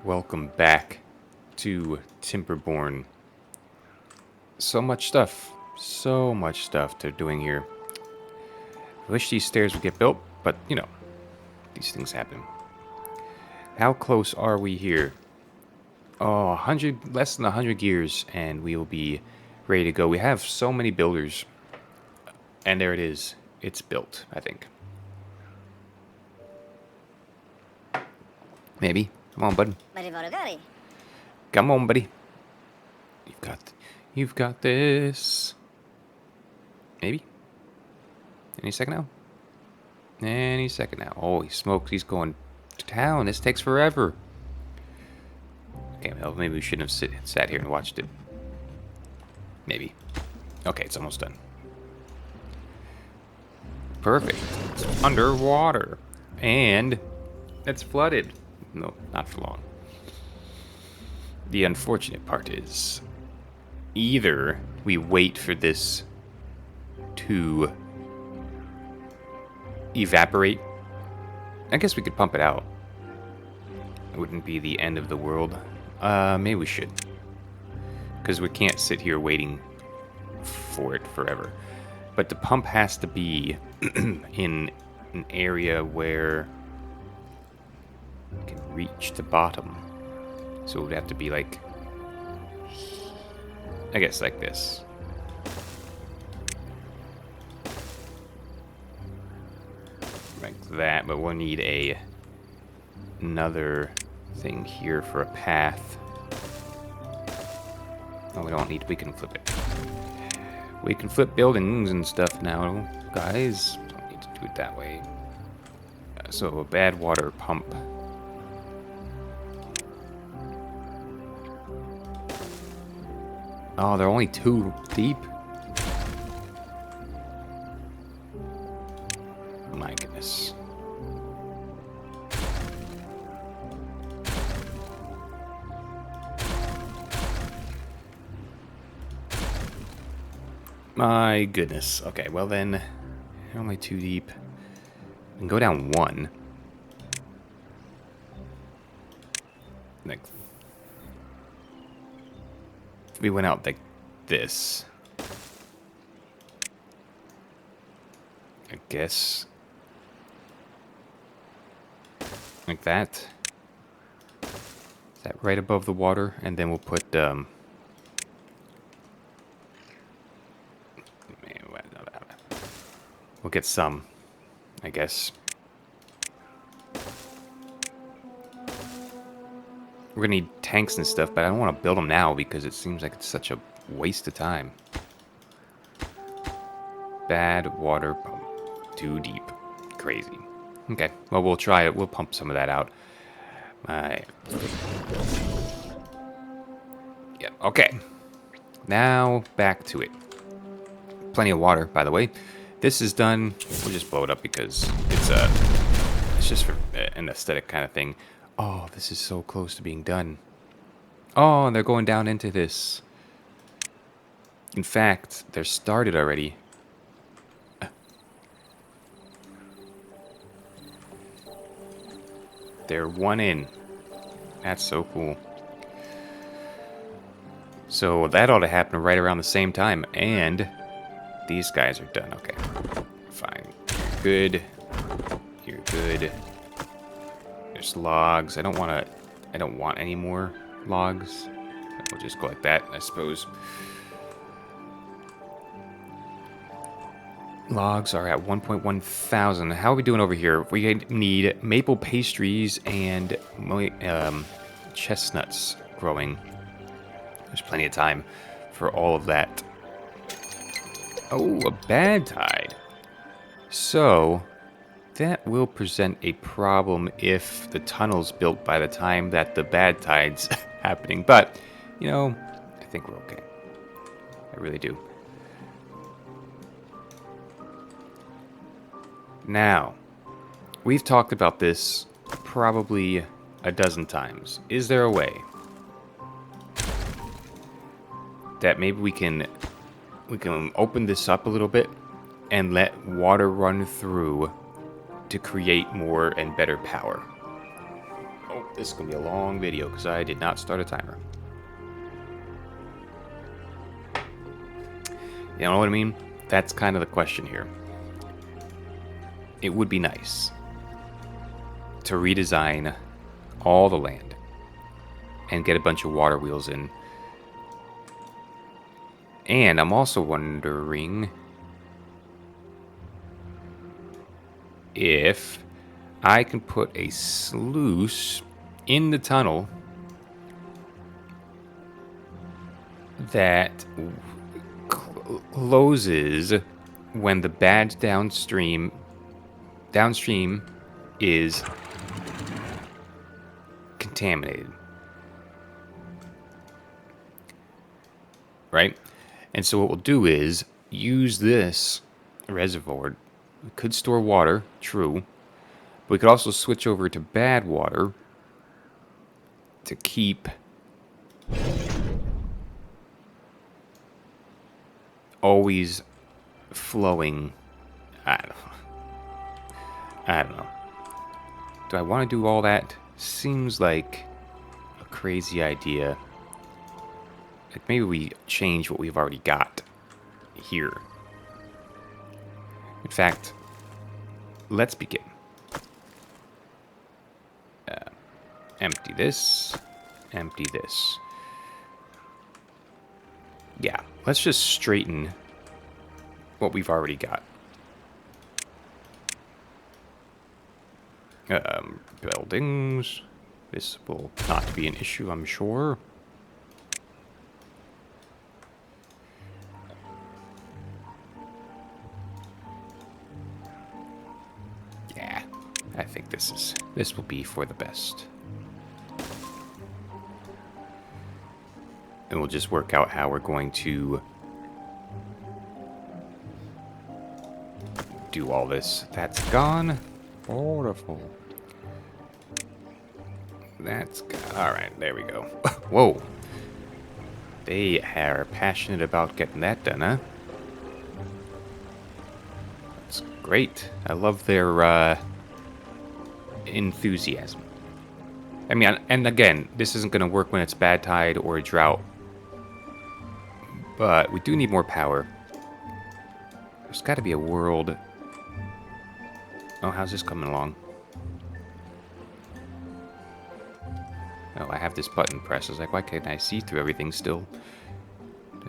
Welcome back to Timberborn. So much stuff. So much stuff they're doing here. I wish these stairs would get built, but, these things happen. How close are we here? Oh, 100, less than 100 gears, and we will be ready to go. We have so many builders. And there it is. It's built, I think. Maybe. Come on, bud. Come on, buddy. You've got this. Maybe. Any second now? Any second now. Holy smokes, he's going to town. This takes forever. Okay, well, maybe we shouldn't have sat here and watched it. Maybe. Okay, it's almost done. Perfect. It's underwater. And it's flooded. No, not for long. The unfortunate part is either we wait for this to evaporate. I guess we could pump it out. It wouldn't be the end of the world. Maybe we should. Because we can't sit here waiting for it forever. But the pump has to be in an area where it can reach the bottom. So it would have to be like, I guess like this. Like that, but we'll need another thing here for a path. Oh, we don't need, we can flip it. We can flip buildings and stuff now, guys. Don't need to do it that way. So a bad water pump. Oh, they're only 2 deep? My goodness. My goodness. Okay, well then, only 2 deep. We can go down 1. Like, if we went out like this, I guess, like that. Is that right above the water? And then we'll put we'll get some, I guess. We're gonna need tanks and stuff, but I don't want to build them now because it seems like it's such a waste of time. Bad water pump. 2 deep. Crazy. Okay, well, we'll try it. We'll pump some of that out. Yeah, okay. Now, back to it. Plenty of water, by the way. This is done. We'll just blow it up because it's just for an aesthetic kind of thing. Oh, this is so close to being done. Oh, and they're going down into this. In fact, they're started already. They're 1 in. That's so cool. So that ought to happen right around the same time. And these guys are done. Okay. Fine. You're good. You're good. There's logs. I don't want any more logs. We'll just go like that, I suppose. Logs are at 1.1 thousand. How are we doing over here? We need maple pastries and chestnuts growing. There's plenty of time for all of that. Oh, a bad tide. So that will present a problem if the tunnel's built by the time that the bad tide's happening. But, I think we're okay. I really do. Now, we've talked about this probably a dozen times. Is there a way that maybe we can open this up a little bit and let water run through to create more and better power? Oh, this is going to be a long video because I did not start a timer. You know what I mean? That's kind of the question here. It would be nice to redesign all the land and get a bunch of water wheels in. And I'm also wondering if I can put a sluice in the tunnel that closes when the bad downstream is contaminated. Right? And so what we'll do is use this reservoir. We could store water, true. But we could also switch over to bad water to keep always flowing. I don't know. Do I want to do all that? Seems like a crazy idea. Like maybe we change what we've already got here. In fact, let's begin. Empty this. Empty this. Yeah, let's just straighten what we've already got. Buildings. This will not be an issue, I'm sure. Yeah, I think this will be for the best. And we'll just work out how we're going to do all this. That's gone. Beautiful. That's alright, there we go. Whoa. They are passionate about getting that done, huh? That's great. I love their enthusiasm. I mean, and again, this isn't going to work when it's bad tide or a drought. But we do need more power. There's got to be a world. Oh, how's this coming along? Oh, I have this button pressed. I was like, why can't I see through everything still?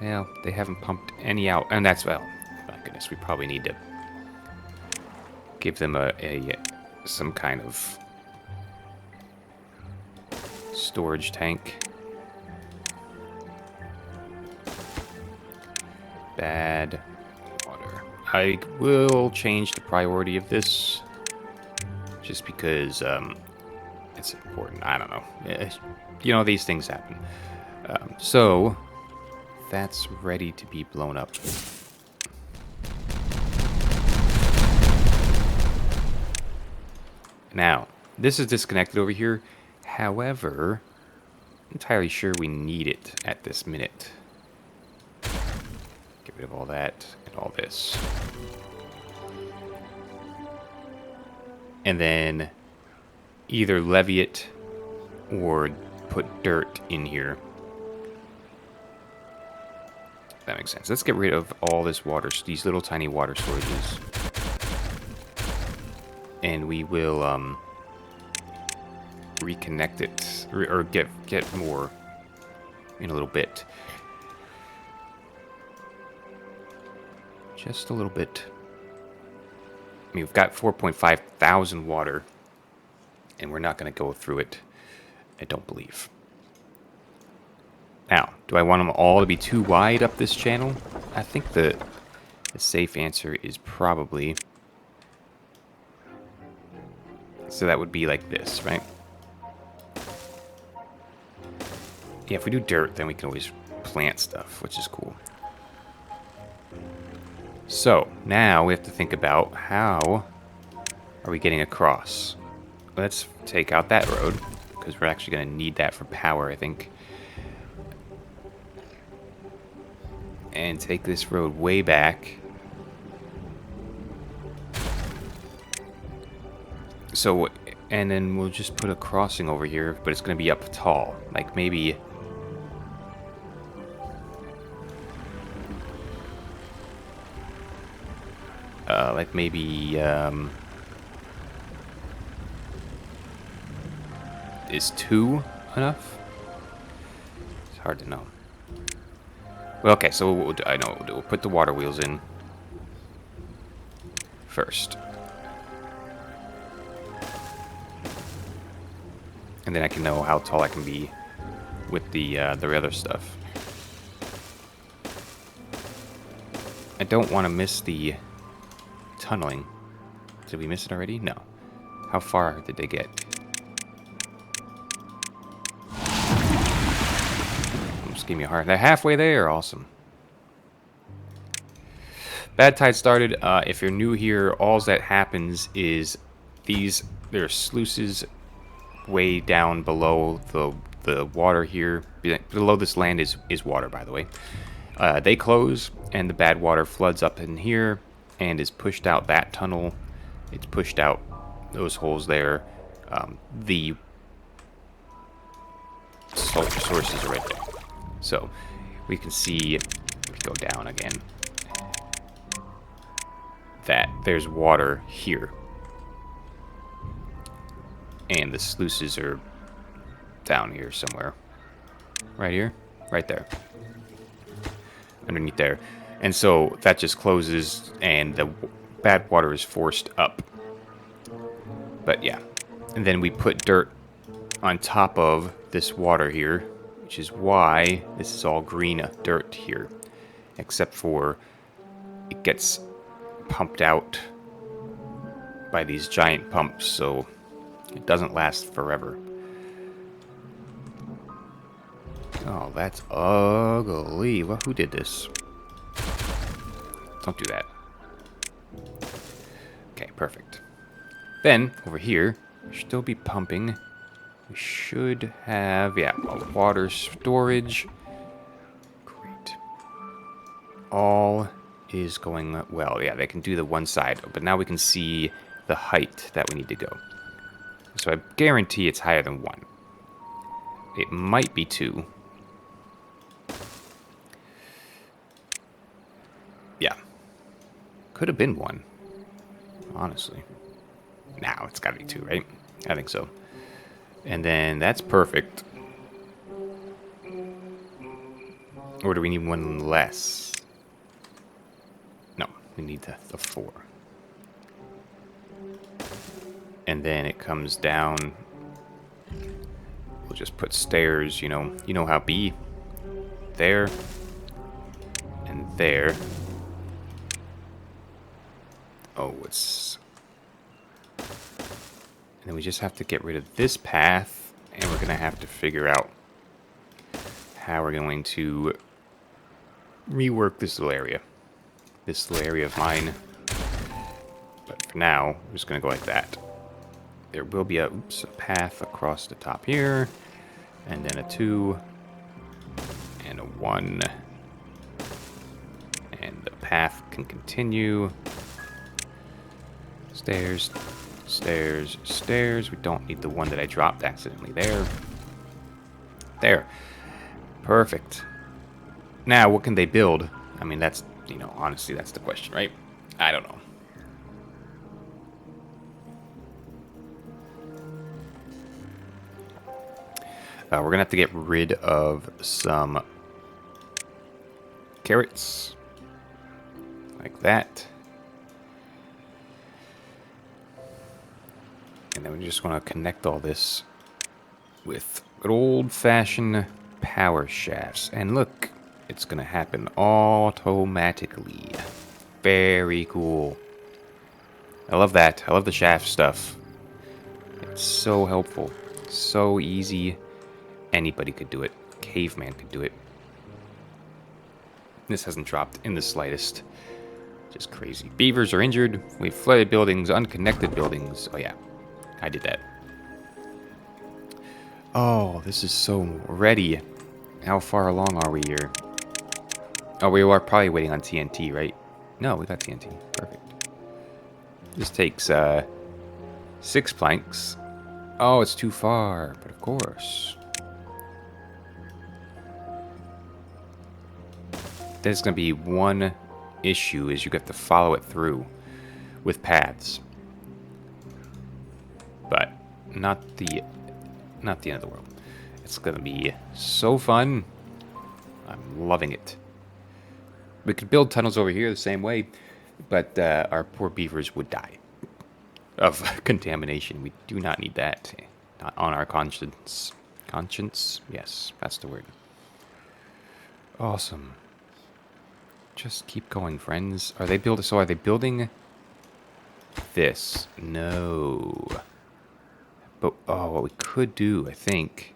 Well, they haven't pumped any out. And that's, well, my goodness, we probably need to give them some kind of storage tank. Bad water. I will change the priority of this just because it's important. I don't know. You know, these things happen. So that's ready to be blown up. Now, this is disconnected over here. However, I'm entirely sure we need it at this minute. Get rid of all that and all this. And then either levy it or put dirt in here. That makes sense. Let's get rid of all this water, these little tiny water storages. And we will reconnect it, or get more in a little bit. Just a little bit. I mean, we've got 4.5 thousand water, and we're not going to go through it, I don't believe. Now, do I want them all to be too wide up this channel? I think the safe answer is probably... So that would be like this, right? Yeah, if we do dirt, then we can always plant stuff, which is cool. So, now we have to think about how are we getting across. Let's take out that road, because we're actually going to need that for power, I think. And take this road way back. So, And then we'll just put a crossing over here, but it's going to be up tall. Like maybe... is 2 enough? It's hard to know. Well, okay, so I know what we'll do. We'll put the water wheels in first. And then I can know how tall I can be with the other stuff. I don't want to miss the tunneling. Did we miss it already? No. How far did they get? Just give me a heart. They're halfway there. Awesome. Bad tide started. If you're new here, all that happens is there are sluices way down below the water here. Below this land is water, by the way. They close, and the bad water floods up in here and is pushed out that tunnel. It's pushed out those holes there. The sources are right there. So we can see, go down again, that there's water here. And the sluices are down here somewhere. Right here? Right there. Underneath there. And so that just closes and the bad water is forced up. But yeah. And then we put dirt on top of this water here, which is why this is all green dirt here. Except for it gets pumped out by these giant pumps, so it doesn't last forever. Oh, that's ugly. Well, who did this? Don't do that. Okay, perfect. Then, over here, we should still be pumping. We should have, yeah, water storage. Great. All is going well. Yeah, they can do the one side, but now we can see the height that we need to go. So I guarantee it's higher than 1. It might be 2. Yeah. Could have been 1. Honestly. Now it's gotta be 2, right? I think so. And then that's perfect. Or do we need 1 less? No, we need the 4. And then it comes down. We'll just put stairs, you know how B. There. And there. Oh, it's... And then we just have to get rid of this path. And we're going to have to figure out how we're going to rework this little area. This little area of mine. But for now, I'm just going to go like that. There will be a path across the top here. And then a 2. And a 1. And the path can continue. Stairs, stairs, stairs. We don't need the one that I dropped accidentally there. There. Perfect. Now, what can they build? I mean, that's, honestly, that's the question, right? I don't know. We're going to have to get rid of some carrots. Like that. And then we just want to connect all this with good old-fashioned power shafts. And look, it's going to happen automatically. Very cool. I love that. I love the shaft stuff. It's so helpful. So easy. Anybody could do it. Caveman could do it. This hasn't dropped in the slightest. Just crazy. Beavers are injured. We've flooded buildings, unconnected buildings. Oh yeah, I did that. Oh, this is so ready. How far along are we here? Oh, we are probably waiting on TNT, right? No, we got TNT. Perfect. This takes 6 planks. Oh, it's too far, but of course. There's going to be one issue is you have to follow it through with paths. But not the end of the world. It's going to be so fun. I'm loving it. We could build tunnels over here the same way, but our poor beavers would die of contamination. We do not need that. Not on our conscience. Conscience? Yes, that's the word. Awesome. Just keep going, friends. Are they building this? No. But oh, what we could do, I think,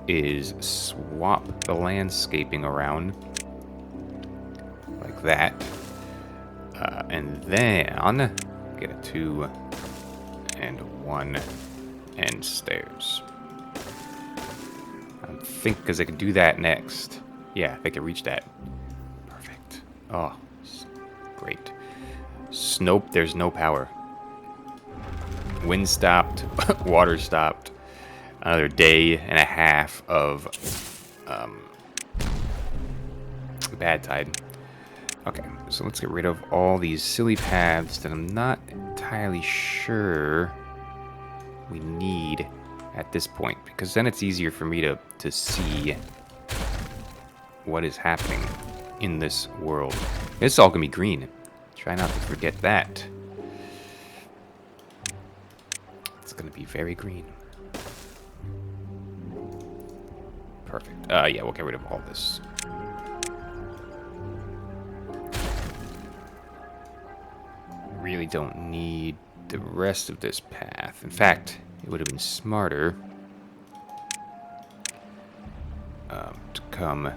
is swap the landscaping around like that, and then get a 2 and 1 and stairs. I think because they can do that next. Yeah, they can reach that. Perfect. Oh, great. Nope, there's no power. Wind stopped. Water stopped. Another day and a half of bad tide. Okay, so let's get rid of all these silly paths that I'm not entirely sure we need at this point, because then it's easier for me to see what is happening in this world. It's all gonna be green. Try not to forget that. It's gonna be very green. Perfect. Yeah, we'll get rid of all this. Really don't need the rest of this path. In fact, it would have been smarter to come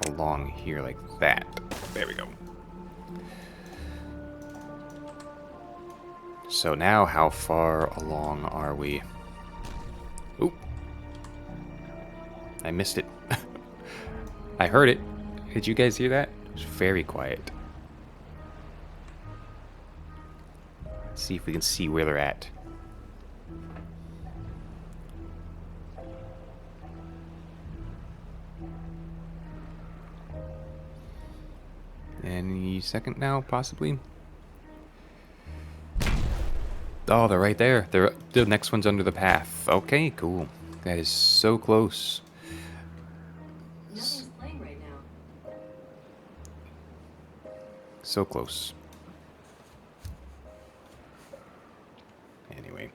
along here like that. There we go. So now how far along are we? Oop. I missed it. I heard it. Did you guys hear that? It was very quiet. Let's see if we can see where they're at. Any second now, possibly? Oh, they're right there. The next one's under the path. Okay, cool. That is so close. Nothing's playing right now. So close. Anyway.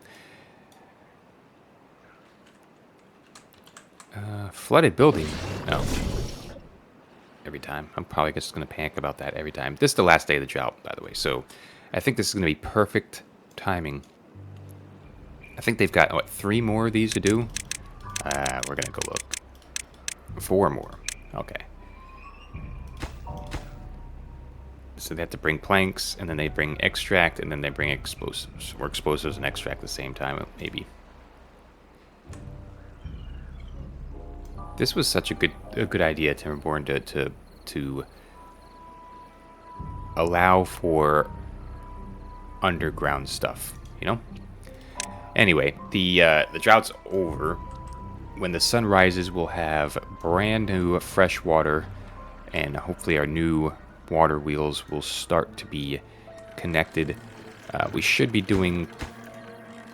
Flooded building. No. Every time. I'm probably just going to panic about that every time. This is the last day of the drought, by the way. So I think this is going to be perfect timing. I think they've got, what, 3 more of these to do? We're going to go look. 4 more. Okay. So they have to bring planks, and then they bring extract, and then they bring explosives. Or explosives and extract at the same time, maybe. This was such a good idea, Timberborn, to allow for underground stuff, you know? Anyway, the drought's over. When the sun rises, we'll have brand new fresh water, and hopefully our new water wheels will start to be connected. We should be doing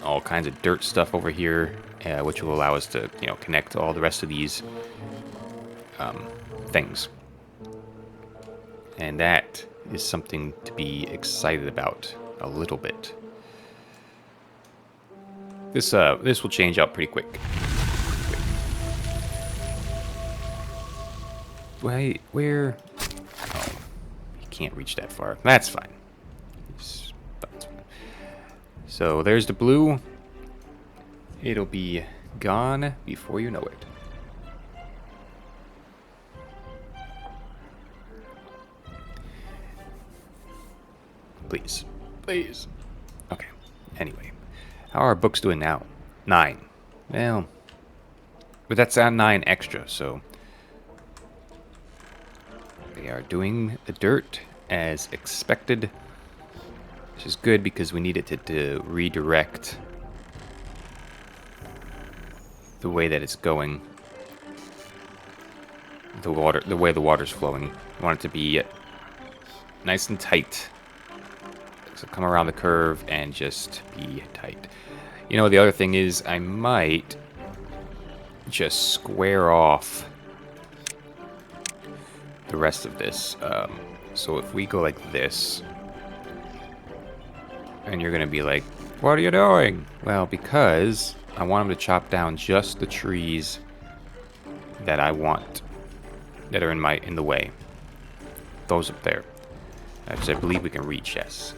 all kinds of dirt stuff over here, which will allow us to, connect all the rest of these things. And that is something to be excited about a little bit. This will change up pretty quick. Wait, where? Oh, you can't reach that far. That's fine. So there's the blue. It'll be gone before you know it. Please. Please. Okay. Anyway. How are our books doing now? 9. Well. But that's on 9 extra, so. They are doing the dirt as expected. which is good because we need it to redirect the way that it's going. The way the water's flowing. I want it to be nice and tight. So come around the curve and just be tight. You know, the other thing is I might just square off the rest of this. So if we go like this, and you're going to be like, what are you doing? Well, because I want them to chop down just the trees that I want, that are in the way. Those up there. Which I believe we can reach, yes.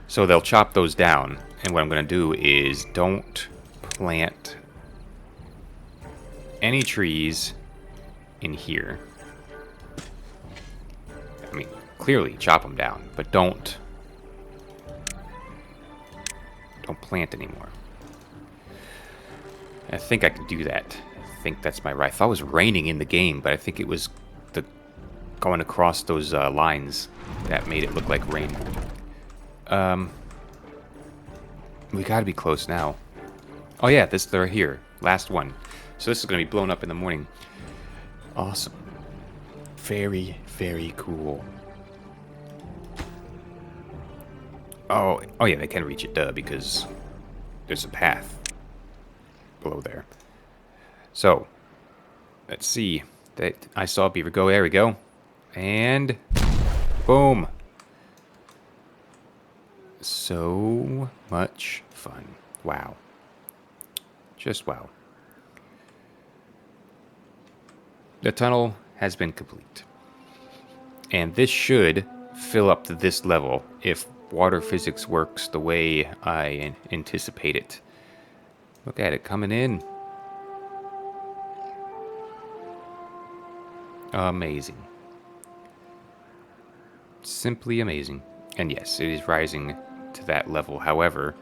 So they'll chop those down, and what I'm going to do is don't plant any trees in here. I mean, clearly chop them down, but don't plant anymore. I think I can do that. I think that's my right. I thought it was raining in the game, but I think it was the going across those lines that made it look like rain. We gotta be close now. Oh yeah, they're here. Last one. So this is gonna be blown up in the morning. Awesome. Very, very cool. Oh yeah, they can reach it, duh, because there's a path below there. So, let's see. I saw a beaver go. There we go. And boom. So much fun. Wow. Just wow. The tunnel has been complete. And this should fill up to this level if water physics works the way I anticipate it. Look at it coming in. Amazing. Simply amazing. And yes, it is rising to that level. However,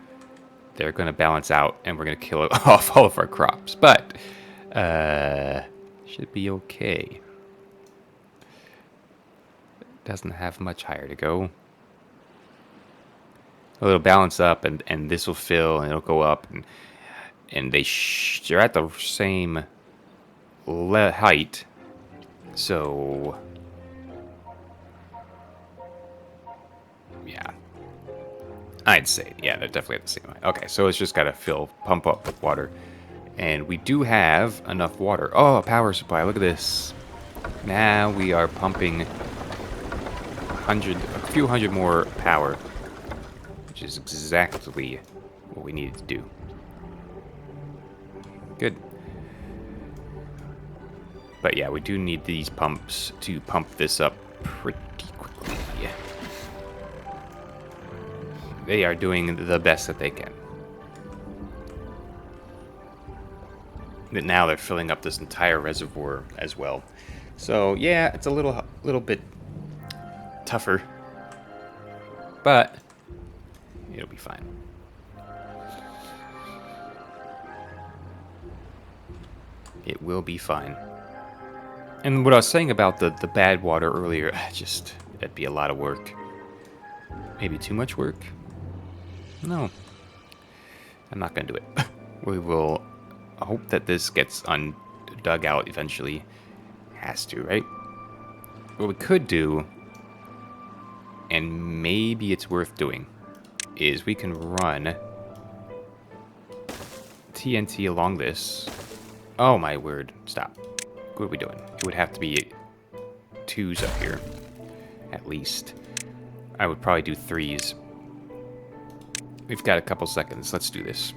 they're going to balance out and we're going to kill off all of our crops. But, should be okay. Doesn't have much higher to go. Well, it'll balance up and this will fill and it'll go up. And they're at the same height. So, yeah. I'd say, yeah, they're definitely at the same height. Okay, so it's just got to pump up with water. And we do have enough water. Oh, a power supply, look at this. Now we are pumping a few hundred more power, which is exactly what we needed to do. Good. But yeah, we do need these pumps to pump this up pretty quickly. Yeah. They are doing the best that they can. But now they're filling up this entire reservoir as well. So yeah, it's a little bit tougher, but it'll be fine. It will be fine. And what I was saying about the bad water earlier, that'd be a lot of work. Maybe too much work? No. I'm not gonna do it. We will hope that this gets dug out eventually. Has to, right? What we could do, and maybe it's worth doing, is we can run TNT along this. Oh my word, stop. What are we doing? It would have to be 2s up here, at least. I would probably do 3s. We've got a couple seconds. Let's do this.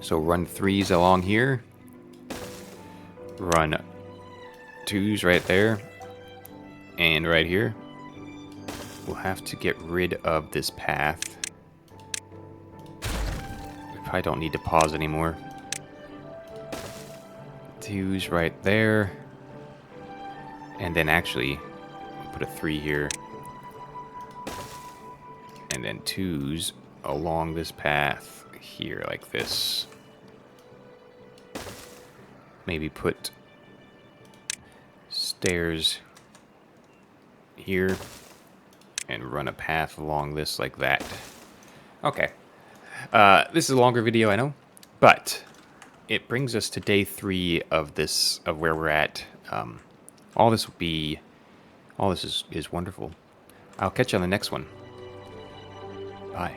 So run 3s along here. Run 2s right there. And right here. We'll have to get rid of this path. We probably don't need to pause anymore. 2s right there. And then actually, put a 3 here. And then 2s along this path here, like this. Maybe put stairs here. and run a path along this like that. Okay. This is a longer video, I know, but it brings us to day 3 of this, of where we're at. All this is wonderful. I'll catch you on the next one. Bye.